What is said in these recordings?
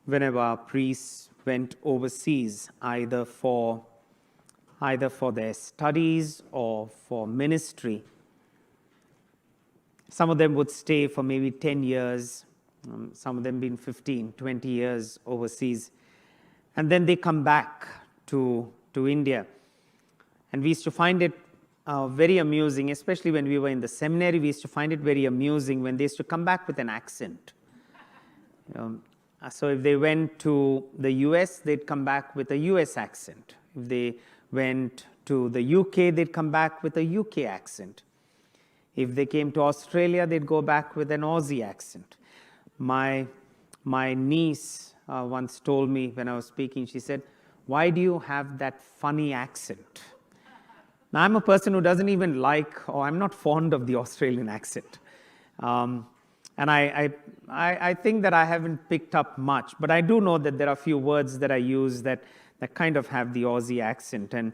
whenever our priests went overseas, either for their studies or for ministry. Some of them would stay for maybe 10 years, some of them been 15, 20 years overseas. And then they come back to India. And we used to find it very amusing, especially when we were in the seminary. We used to find it very amusing when they used to come back with an accent. So if they went to the US, they'd come back with a US accent. If they went to the UK, they'd come back with a UK accent. If they came to Australia, they'd go back with an Aussie accent. My niece once told me when I was speaking, she said, "Why do you have that funny accent?" Now, I'm a person who doesn't even like, or I'm not fond of the Australian accent. And I think that I haven't picked up much, but I do know that there are a few words that I use that kind of have the Aussie accent, and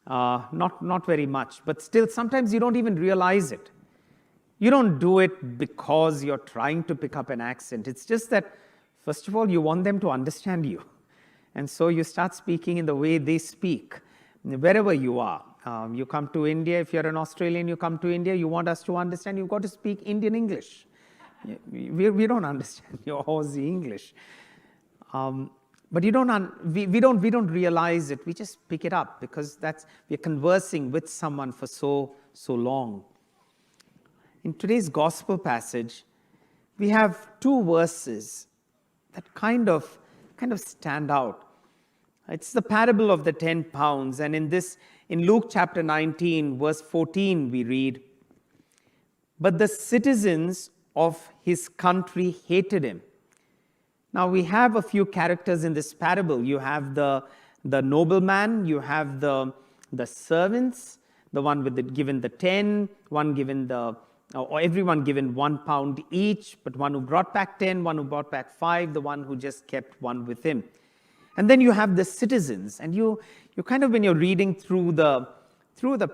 not very much. But still, sometimes you don't even realize it. You don't do it because you're trying to pick up an accent. It's just that, first of all, you want them to understand you. And so you start speaking in the way they speak, wherever you are. You come to India, if you're an Australian, you come to India, you want us to understand, you've got to speak Indian English. We don't understand your Aussie English. But we don't realize it. We just pick it up because we're conversing with someone for so long. In today's gospel passage, we have two verses that kind of stand out. It's the parable of the 10 pounds. And in Luke chapter 19, verse 14, we read, "But the citizens of his country hated him." Now, we have a few characters in this parable. You have the nobleman, you have the servants, the one given the 10, one given or everyone given 1 pound each, but one who brought back 10, one who brought back 5, the one who just kept one with him. And then you have the citizens, and you kind of, when you're reading through the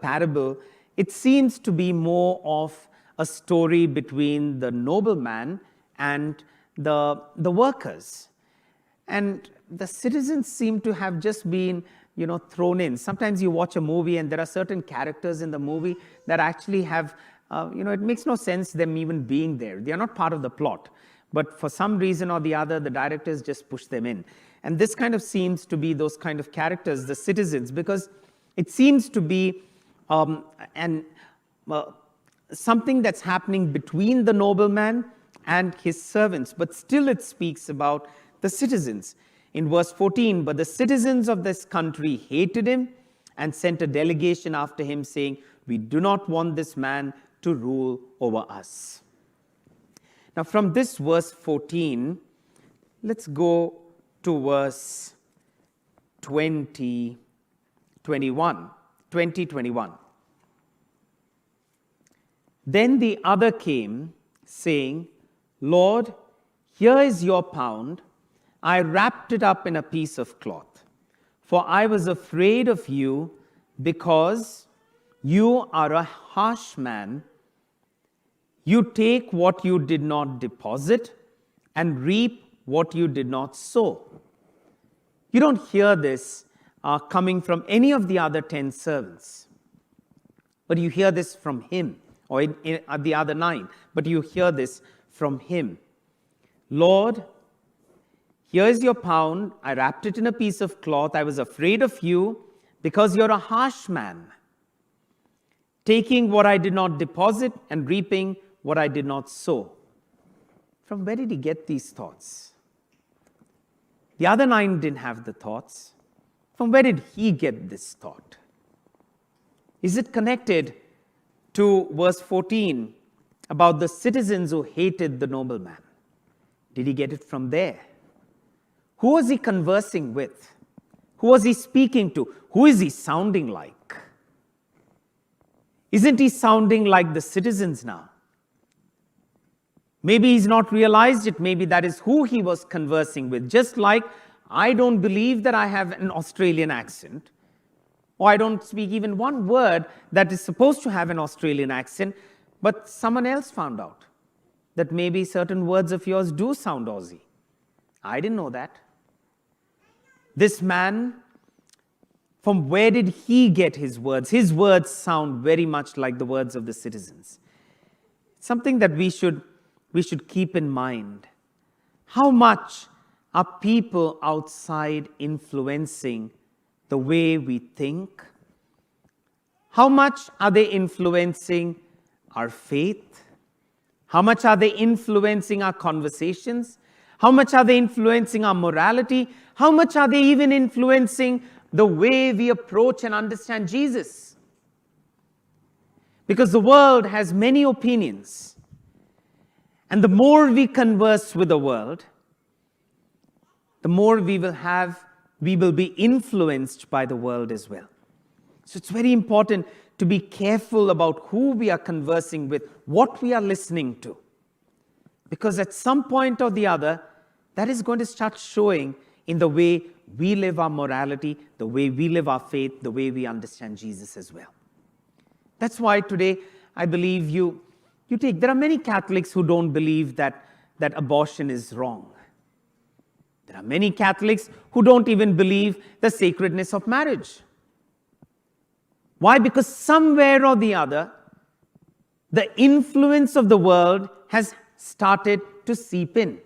parable, it seems to be more of a story between the nobleman and the workers. And the citizens seem to have just been, thrown in. Sometimes you watch a movie and there are certain characters in the movie that actually have, it makes no sense them even being there. They are not part of the plot. But for some reason or the other, the directors just push them in. And this kind of seems to be those kind of characters, the citizens, because it seems to be something that's happening between the nobleman and his servants. But still it speaks about the citizens. In verse 14, "But the citizens of this country hated him and sent a delegation after him, saying, 'We do not want this man to rule over us.'" Now, from this verse 14, let's go to verse 21. "Then the other came, saying, 'Lord, here is your pound. I wrapped it up in a piece of cloth. For I was afraid of you, because you are a harsh man. You take what you did not deposit and reap what you did not sow.'" You don't hear this coming from any of the other 10 servants. But you hear this from him, or in the other 9. But you hear this from him. "Lord, here is your pound. I wrapped it in a piece of cloth. I was afraid of you, because you're a harsh man, taking what I did not deposit and reaping what I did not sow." From where did he get these thoughts? The other 9 didn't have the thoughts. From where did he get this thought? Is it connected to verse 14 about the citizens who hated the nobleman? Did he get it from there? Who was he conversing with? Who was he speaking to? Who is he sounding like? Isn't he sounding like the citizens now? Maybe he's not realized it. Maybe that is who he was conversing with. Just like I don't believe that I have an Australian accent, or I don't speak even one word that is supposed to have an Australian accent, but someone else found out that maybe certain words of yours do sound Aussie. I didn't know that. This man, from where did he get his words? His words sound very much like the words of the citizens. Something that we should keep in mind. How much are people outside influencing the way we think? How much are they influencing our faith? How much are they influencing our conversations? How much are they influencing our morality? How much are they even influencing the way we approach and understand Jesus? Because the world has many opinions. And the more we converse with the world, the more we will be influenced by the world as well. So it's very important to be careful about who we are conversing with, what we are listening to. Because at some point or the other, that is going to start showing in the way we live our morality, the way we live our faith, the way we understand Jesus as well. That's why today, I believe there are many Catholics who don't believe that abortion is wrong. There are many Catholics who don't even believe the sacredness of marriage. Why? Because somewhere or the other, the influence of the world has started to seep in.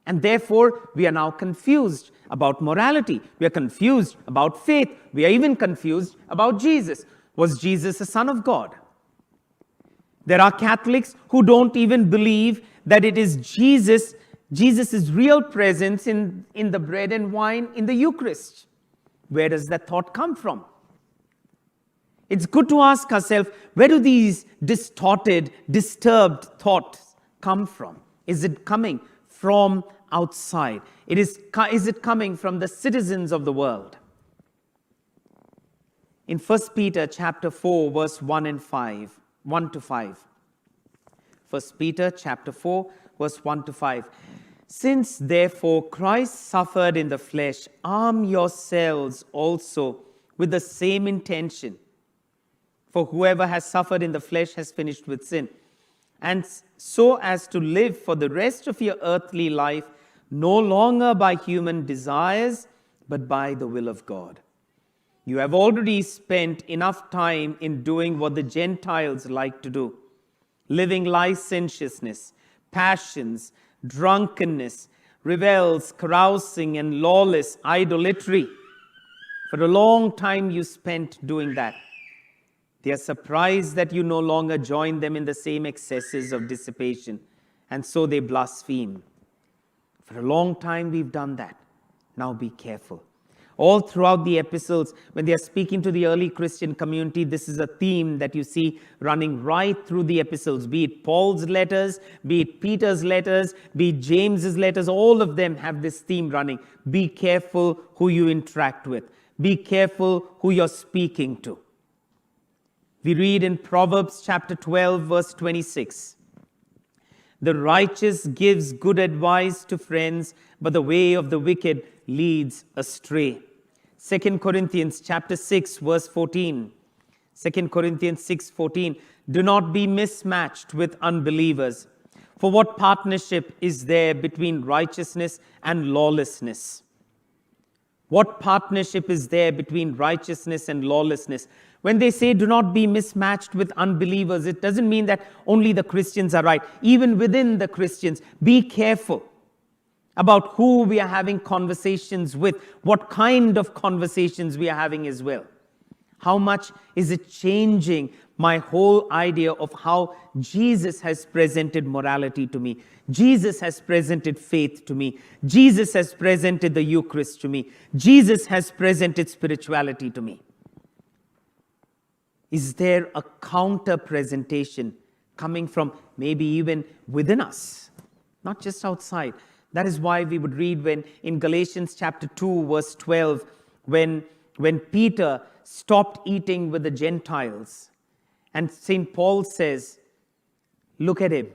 And therefore, we are now confused about morality. We are confused about faith. We are even confused about Jesus. Was Jesus a son of God? There are Catholics who don't even believe that it is Jesus' real presence in the bread and wine in the Eucharist. Where does that thought come from? It's good to ask ourselves, where do these distorted, disturbed thoughts come from? Is it coming from outside? Is it coming from the citizens of the world? In 1 Peter chapter 4, verse 1 to 5. 1 Peter chapter 4, verse 1 to 5. Since therefore Christ suffered in the flesh, arm yourselves also with the same intention. For whoever has suffered in the flesh has finished with sin. And so as to live for the rest of your earthly life, no longer by human desires, but by the will of God. You have already spent enough time in doing what the Gentiles like to do, living licentiousness, passions, drunkenness, revels, carousing, and lawless idolatry. For a long time you spent doing that. They are surprised that you no longer join them in the same excesses of dissipation, and so they blaspheme. For a long time we've done that. Now be careful. All throughout the epistles, when they are speaking to the early Christian community, this is a theme that you see running right through the epistles, be it Paul's letters, be it Peter's letters, be it James's letters, all of them have this theme running. Be careful who you interact with. Be careful who you're speaking to. We read in Proverbs chapter 12, verse 26. The righteous gives good advice to friends, but the way of the wicked leads astray. 2 Corinthians chapter 6, verse 14. 2 Corinthians 6:14. Do not be mismatched with unbelievers. For what partnership is there between righteousness and lawlessness? What partnership is there between righteousness and lawlessness? When they say do not be mismatched with unbelievers, it doesn't mean that only the Christians are right. Even within the Christians, be careful about who we are having conversations with, what kind of conversations we are having as well. How much is it changing my whole idea of how Jesus has presented morality to me? Jesus has presented faith to me. Jesus has presented the Eucharist to me. Jesus has presented spirituality to me. Is there a counter presentation coming from maybe even within us, not just outside? That is why we would read when in Galatians chapter 2, verse 12, when Peter stopped eating with the Gentiles, and St. Paul says, look at him.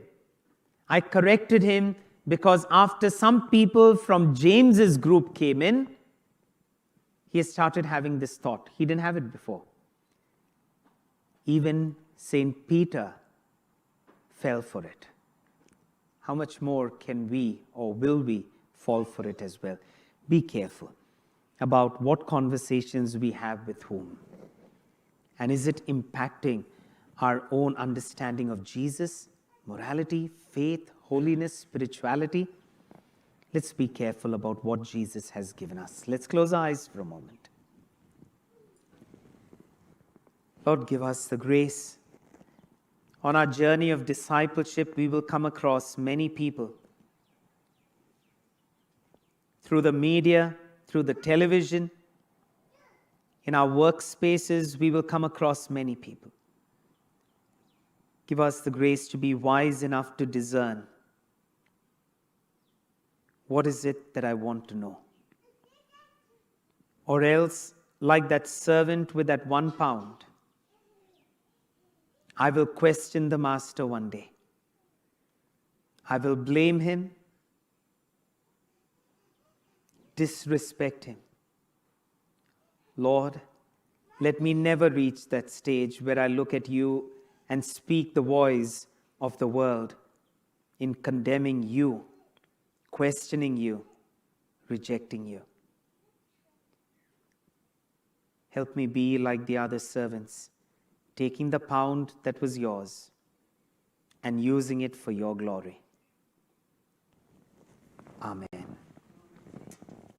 I corrected him because after some people from James's group came in, he started having this thought. He didn't have it before. Even St. Peter fell for it. How much more can we or will we fall for it as well. Be careful about what conversations we have with whom. And is it impacting our own understanding of Jesus, morality, faith, holiness, spirituality? Let's be careful about what Jesus has given us. Let's close our eyes for a moment. Lord, give us the grace. On our journey of discipleship, we will come across many people. Through the media, through the television, in our workspaces, we will come across many people. Give us the grace to be wise enough to discern. What is it that I want to know? Or else, like that servant with that 1 pound, I will question the master one day. I will blame him, disrespect him. Lord, let me never reach that stage where I look at you and speak the voice of the world in condemning you, questioning you, rejecting you. Help me be like the other servants, taking the pound that was yours and using it for your glory. Amen.